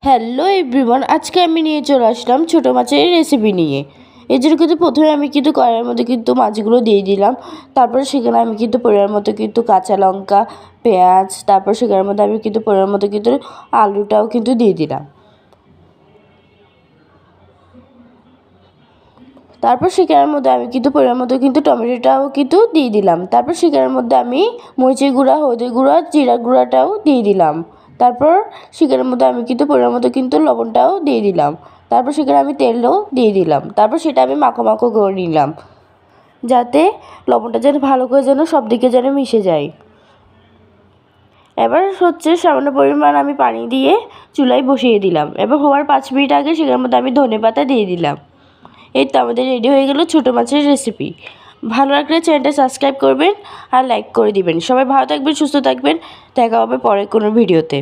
Hello everyone, আজকে আমি নিয়ে চলে আসলাম ছোটো মাছের রেসিপি নিয়ে। এর জন্য কিন্তু প্রথমে আমি কিন্তু কড়াইয়ের মধ্যে কিন্তু মাছগুলো দিয়ে দিলাম। তারপরে সেখানে আমি কিন্তু পরিমাণ মতো কিন্তু কাঁচা লঙ্কা, পেঁয়াজ, তারপর সেখানের মধ্যে আমি কিন্তু পরিমাণ মতো কিন্তু আলুটাও কিন্তু দিয়ে দিলাম। তারপর সেখানের মধ্যে আমি কিন্তু পরিমাণ মতো কিন্তু টমেটোটাও কিন্তু দিয়ে দিলাম। তারপর সেখানের মধ্যে আমি মরিচের গুঁড়া, হলুদের গুঁড়া, জিরার গুঁড়াটাও দিয়ে দিলাম। তারপর সেখানের মধ্যে আমি কিন্তু পরিমাণ মতো কিন্তু লবণটাও দিয়ে দিলাম। তারপর সেখানে আমি তেলও দিয়ে দিলাম। তারপর সেটা আমি মাখো মাখো করে নিলাম, যাতে লবণটা যেন ভালো করে যেন সব দিকে যেন মিশে যায়। এবার হচ্ছে সামান্য পরিমাণ আমি পানি দিয়ে চুলায় বসিয়ে দিলাম। এবার হওয়ার 5 মিনিট আগে সেখানের মধ্যে আমি ধনেপাতা দিয়ে দিলাম। এই তো আমাদের রেডি হয়ে গেল ছোটো মাছের রেসিপি। ভালো লাগলে চ্যানেলটা সাবস্ক্রাইব করবেন আর লাইক করে দিবেন। সবাই ভালো থাকবেন, সুস্থ থাকবেন। দেখা হবে পরের কোনো ভিডিওতে।